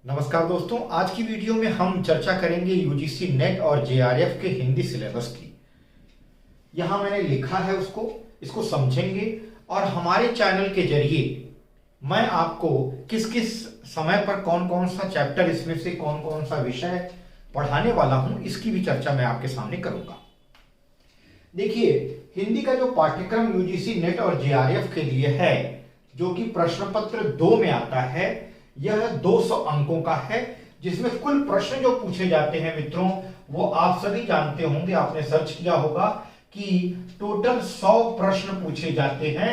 नमस्कार दोस्तों, आज की वीडियो में हम चर्चा करेंगे यूजीसी नेट और जेआरएफ के हिंदी सिलेबस की। यहां मैंने लिखा है इसको समझेंगे और हमारे चैनल के जरिए मैं आपको किस किस समय पर कौन कौन सा चैप्टर, इसमें से कौन कौन सा विषय पढ़ाने वाला हूं, इसकी भी चर्चा मैं आपके सामने करूंगा। देखिए, हिंदी का जो पाठ्यक्रम यूजीसी नेट और जेआरएफ के लिए है, जो कि प्रश्न पत्र 2 में आता है, यह 200 अंकों का है, जिसमें कुल प्रश्न जो पूछे जाते हैं मित्रों, वो आप सभी जानते होंगे, आपने सर्च किया होगा कि टोटल 100 प्रश्न पूछे जाते हैं।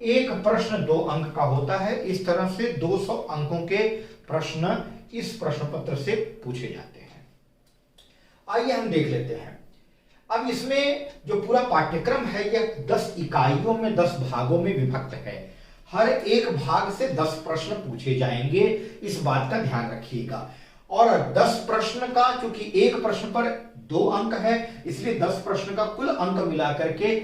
एक प्रश्न 2 अंक का होता है। इस तरह से 200 अंकों के प्रश्न इस प्रश्न पत्र से पूछे जाते हैं। आइए हम देख लेते हैं। अब इसमें जो पूरा पाठ्यक्रम है, यह 10 इकाइयों में 10 भागों में विभक्त है। हर एक भाग से 10 प्रश्न पूछे जाएंगे, इस बात का ध्यान रखिएगा। और 10 प्रश्न का, चूंकि एक प्रश्न पर 2 अंक है, इसलिए 10 प्रश्न का कुल अंक मिलाकर के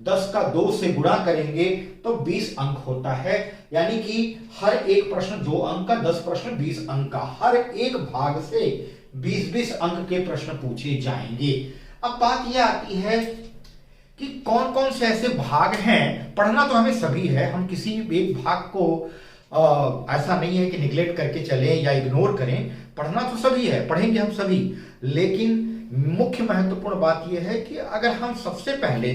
10 का 2 से गुणा करेंगे तो 20 अंक होता है। यानी कि हर एक प्रश्न 2 अंक का, 10 प्रश्न 20 अंक का। हर एक भाग से 20-20 अंक के प्रश्न पूछे जाएंगे। अब बात यह आती है कि कौन कौन से ऐसे भाग हैं। पढ़ना तो हमें सभी है, हम किसी एक भाग को ऐसा नहीं है कि निगलेक्ट करके चलें या इग्नोर करें। पढ़ना तो सभी है, पढ़ेंगे हम सभी। लेकिन मुख्य महत्वपूर्ण बात यह है कि अगर हम सबसे पहले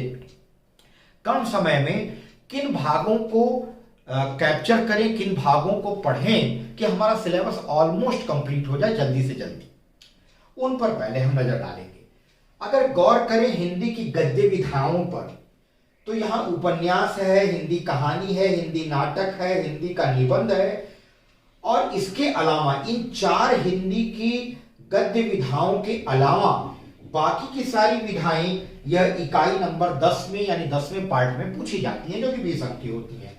कम समय में किन भागों को कैप्चर करें, किन भागों को पढ़ें कि हमारा सिलेबस ऑलमोस्ट कंप्लीट हो जाए जल्दी से जल्दी, उन पर पहले हम नजर डालेंगे। अगर गौर करें हिंदी की गद्य विधाओं पर, तो यहां उपन्यास है, हिंदी कहानी है, हिंदी नाटक है, हिंदी का निबंध है, और इसके अलावा इन 4 हिंदी की गद्य विधाओं के अलावा बाकी की सारी विधाएं यह इकाई नंबर 10 में, यानी 10वें पार्ट में पूछी जाती हैं, जो कि 20 अंक की होती हैं।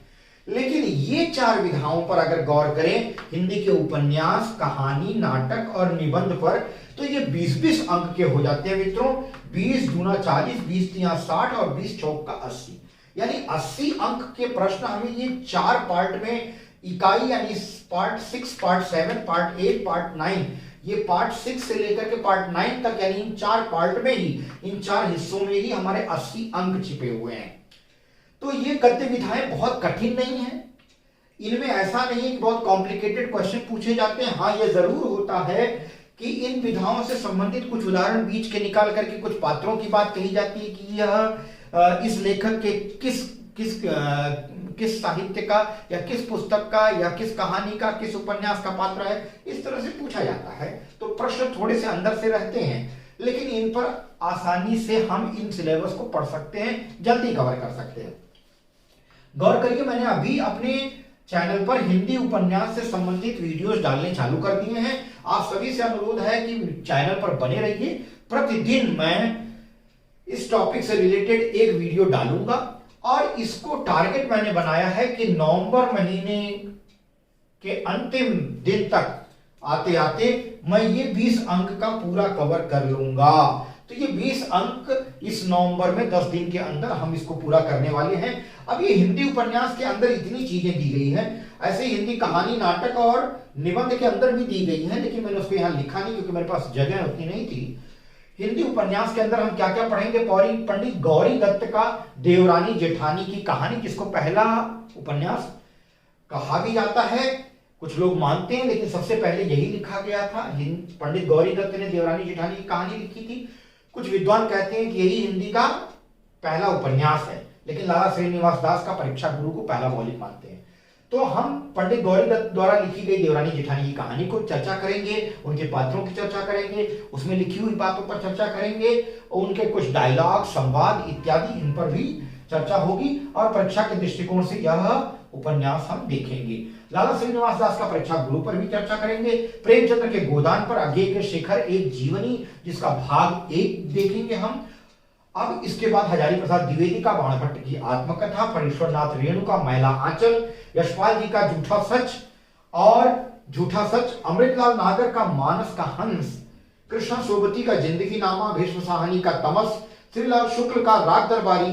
लेकिन ये 4 विधाओं पर अगर गौर करें, हिंदी के उपन्यास, कहानी, नाटक और निबंध पर, तो ये 20-20 अंक के हो जाते हैं मित्रों। 20 दूना 40, 20 तिया 60 और 20 चौक का 80, यानी 80 अंक के प्रश्न हमें ये 4 पार्ट में इकाई, यानी पार्ट 6, पार्ट 7, पार्ट 8, पार्ट 9, ये पार्ट 6 से लेकर के पार्ट 9 तक, यानी इन 4 पार्ट में ही, इन 4 हिस्सों में ही हमारे 80 अंक छिपे हुए हैं। तो ये गद्य विधाएं बहुत कठिन नहीं है, इनमें ऐसा नहीं है कि बहुत कॉम्प्लिकेटेड क्वेश्चन पूछे जाते हैं। हाँ, ये जरूर होता है कि इन विधाओं से संबंधित कुछ उदाहरण बीच के निकाल करके कुछ पात्रों की बात कही जाती है कि यह इस लेखक के किस साहित्य का या किस पुस्तक का या किस कहानी का, किस उपन्यास का पात्र है, इस तरह से पूछा जाता है। तो प्रश्न थोड़े से अंदर से रहते हैं, लेकिन इन पर आसानी से हम इन सिलेबस को पढ़ सकते हैं, जल्दी कवर कर सकते हैं। गौर करिए, मैंने अभी अपने चैनल पर हिंदी उपन्यास से संबंधित वीडियोस डालने चालू कर दिए हैं। आप सभी से अनुरोध है कि चैनल पर बने रहिए। प्रतिदिन मैं इस टॉपिक से रिलेटेड एक वीडियो डालूंगा, और इसको टारगेट मैंने बनाया है कि नवंबर महीने के अंतिम दिन तक आते आते मैं ये 20 अंक का पूरा कवर कर लूंगा। तो ये 20 अंक इस नवंबर में 10 दिन के अंदर हम इसको पूरा करने वाले हैं। अब ये हिंदी उपन्यास के अंदर इतनी चीजें दी गई हैं, ऐसे हिंदी कहानी, नाटक और निबंध के अंदर भी दी गई हैं, लेकिन मैंने उसको यहाँ लिखा नहीं क्योंकि मेरे पास जगह उतनी नहीं थी। हिंदी उपन्यास के अंदर हम क्या क्या पढ़ेंगे? पंडित गौरी दत्त का देवरानी जेठानी की कहानी, जिसको पहला उपन्यास कहा भी जाता है, कुछ लोग मानते हैं, लेकिन सबसे पहले यही लिखा गया था। पंडित गौरी दत्त ने देवरानी जेठानी की कहानी लिखी थी। कुछ विद्वान कहते हैं कि यही हिंदी का पहला उपन्यास है, लेकिन लाला श्रीनिवास दास का परीक्षा गुरु को पहला मौलिक मानते हैं। तो हम पंडित गौरी दत्त द्वारा लिखी गई देवरानी जेठानी की कहानी को चर्चा करेंगे, उनके पात्रों की चर्चा करेंगे, उसमें लिखी हुई बातों पर चर्चा करेंगे, उनके कुछ डायलॉग, संवाद इत्यादि, इन पर भी चर्चा होगी। और परीक्षा के दृष्टिकोण से यह उपन्यास हम देखेंगे। लाला श्रीनिवास दास का परीक्षा गुरु पर भी चर्चा करेंगे। प्रेमचंद्र के गोदान पर अज्ञेय के शिखर एक जीवनी, जिसका भाग 1 देखेंगे हम। अब इसके बाद हजारी प्रसाद द्विवेदी का बाणभट्ट की आत्मकथा, परेश्वरनाथ रेणु का मैला आंचल, यशपाल जी का झूठा सच और झूठा सच, अमृतलाल नागर का मानस का हंस, कृष्णा सोबती का जिंदगी नामा, भीष्म साहनी का तमस, श्रीलाल शुक्ल का राग दरबारी,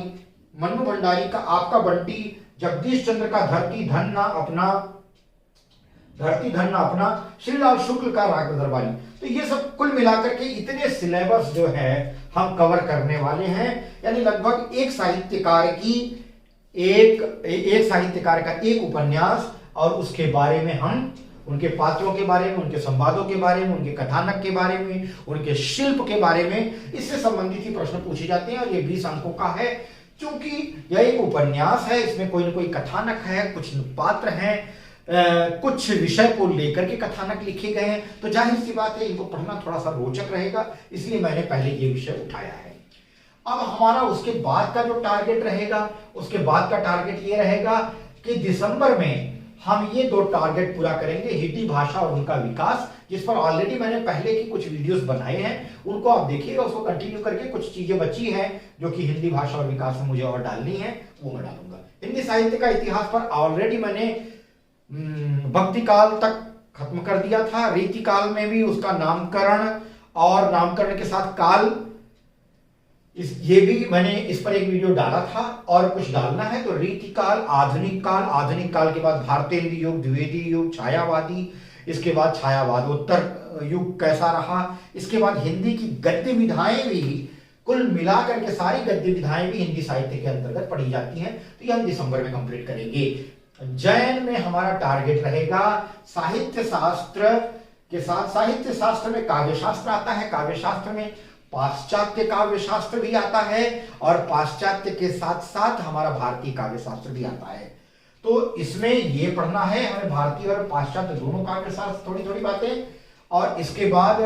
मन्नू भंडारी का आपका बंटी, जगदीश चंद्र का धरती धन ना अपना, धरती धन्ना अपना, श्रीलाल शुक्ल का राग दरबारी। तो ये सब कुल मिलाकर के इतने सिलेबस जो है हम कवर करने वाले हैं, यानी लगभग एक साहित्यकार का एक उपन्यास और उसके बारे में हम उनके पात्रों के बारे में, उनके संवादों के बारे में, उनके कथानक के बारे में, उनके शिल्प के बारे में, इससे संबंधित ही प्रश्न पूछे जाते हैं। और ये 20 अंकों का है। क्योंकि यह एक उपन्यास है, इसमें कोई ना कोई कथानक है, कुछ पात्र हैं, कुछ विषय को लेकर के कथानक लिखे गए हैं, तो जाहिर सी बात है इनको पढ़ना थोड़ा सा रोचक रहेगा, इसलिए मैंने पहले ये विषय उठाया है। अब हमारा उसके बाद का जो टारगेट रहेगा, उसके बाद का टारगेट ये रहेगा कि दिसंबर में हम ये 2 टारगेट पूरा करेंगे, हिंदी भाषा और उनका विकास, जिस पर ऑलरेडी मैंने पहले की कुछ वीडियोस बनाए हैं, उनको आप देखिएगा, उसको कंटिन्यू करके कुछ चीजें बची हैं जो कि हिंदी भाषा और विकास में मुझे और डालनी है, वो मैं डालूंगा। हिंदी साहित्य का इतिहास पर ऑलरेडी मैंने भक्ति काल तक खत्म कर दिया था, रीति काल में भी उसका नामकरण और नामकरण के साथ काल, ये भी मैंने इस पर एक वीडियो डाला था और कुछ डालना है। तो रीति काल, आधुनिक काल के बाद भारतीय युग, द्विवेदी युग, छायावादी, इसके बाद छायावादोत्तर युग कैसा रहा, इसके बाद हिंदी की गद्य विधाएं भी, कुल मिलाकर के सारी गद्य विधाएं भी हिंदी साहित्य के अंतर्गत पढ़ी जाती हैं। तो ये हम दिसंबर में कंप्लीट करेंगे। जैन में हमारा टारगेट रहेगा साहित्य शास्त्र के साथ, साहित्य शास्त्र में काव्य शास्त्र आता है, काव्य शास्त्र में पाश्चात्य काव्य शास्त्र भी आता है और पाश्चात्य के साथ साथ हमारा भारतीय काव्य शास्त्र भी आता है। तो इसमें ये पढ़ना है हमें, भारतीय और पाश्चात्य दोनों काव्य शास्त्र, थोड़ी थोड़ी बातें। और इसके बाद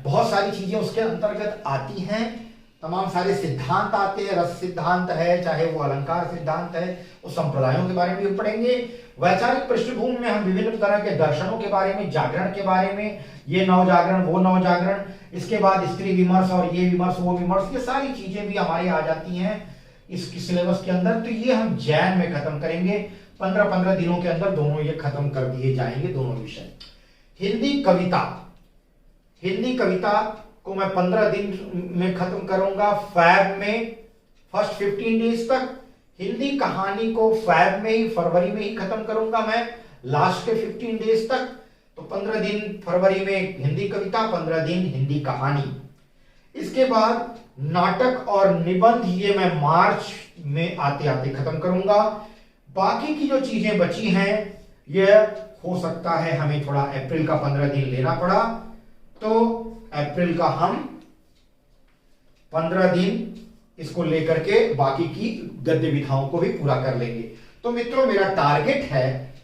बहुत सारी चीजें उसके अंतर्गत आती हैं, तमाम सारे सिद्धांत आते हैं, रस सिद्धांत है, चाहे वो अलंकार सिद्धांत है, उस संप्रदायों के बारे में भी पढ़ेंगे। वैचारिक पृष्ठभूमि में हम विभिन्न तरह के दर्शनों के बारे में, जागरण के बारे में, ये नव जागरण, वो नव जागरण, इसके बाद स्त्री विमर्श और ये विमर्श, वो विमर्श, ये सारी चीजें भी हमारी आ जाती हैं इसकी सिलेबस के अंदर। तो ये हम जैन में खत्म करेंगे, 15-15 दिनों के अंदर दोनों ये खत्म कर दिए जाएंगे, दोनों विषय। हिंदी कविता को मैं 15 दिन में खत्म करूंगा, फैब में, फर्स्ट 15 डेज तक। हिंदी कहानी को फैब में ही, फरवरी में ही खत्म करूंगा मैं, लास्ट के 15 डेज तक। तो 15 दिन फरवरी में हिंदी कविता, 15 दिन हिंदी कहानी। इसके बाद नाटक और निबंध, ये मैं मार्च में आते आते खत्म करूंगा। बाकी की जो चीजें बची हैं, ये हो सकता है हमें थोड़ा अप्रैल का 15 दिन लेना पड़ा, तो अप्रैल का हम 15 दिन इसको लेकर के बाकी की गद्य विधाओं को भी पूरा कर लेंगे। तो मित्रों, मेरा टारगेट है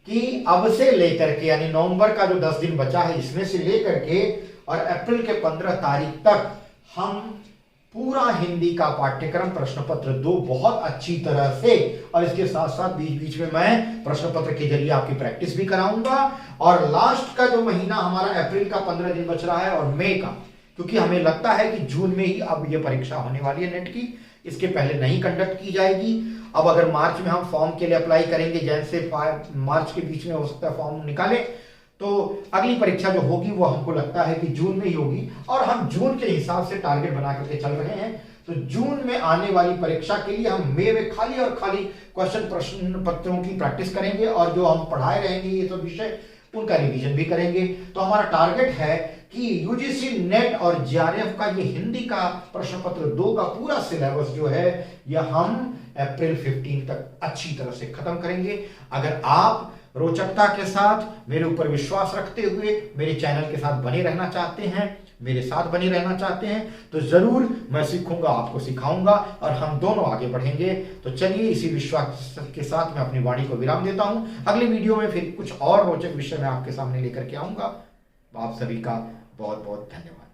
कि अब से लेकर के, यानी नवंबर का जो 10 दिन बचा है, इसमें से लेकर के और अप्रैल के 15 तारीख तक हम पूरा हिंदी का पाठ्यक्रम प्रश्न पत्र 2 बहुत अच्छी तरह से, और इसके साथ साथ बीच बीच में मैं प्रश्न पत्र के जरिए आपकी प्रैक्टिस भी कराऊंगा। और लास्ट का जो महीना हमारा अप्रैल का 15 दिन बच रहा है और मई का, क्योंकि हमें लगता है कि जून में ही अब ये परीक्षा होने वाली है नेट की, इसके पहले नहीं कंडक्ट की जाएगी। अब अगर मार्च में हम फॉर्म के लिए अप्लाई करेंगे, जैसे मार्च के बीच में हो सकता है फॉर्म निकाले, तो अगली परीक्षा जो होगी वो हमको लगता है कि जून में ही होगी, और हम जून के हिसाब से टारगेट बना करके चल रहे हैं। तो जून में आने वाली परीक्षा के लिए हम मई में खाली और खाली प्रश्न पत्रों की प्रैक्टिस करेंगे, और जो हम पढ़ाए रहेंगे ये सब विषय, उनका रिवीजन भी करेंगे। तो हमारा टारगेट है कि यूजीसी नेट और जेआरएफ का ये हिंदी का प्रश्न पत्र 2 का पूरा सिलेबस जो है, यह हम अप्रैल 15 तक अच्छी तरह से खत्म करेंगे। अगर आप रोचकता के साथ, मेरे ऊपर विश्वास रखते हुए मेरे चैनल के साथ बने रहना चाहते हैं, मेरे साथ बने रहना चाहते हैं, तो जरूर मैं सीखूंगा, आपको सिखाऊंगा और हम दोनों आगे बढ़ेंगे। तो चलिए, इसी विश्वास के साथ मैं अपनी वाणी को विराम देता हूं। अगली वीडियो में फिर कुछ और रोचक विषय मैं आपके सामने लेकर के आऊंगा। आप सभी का बहुत बहुत धन्यवाद।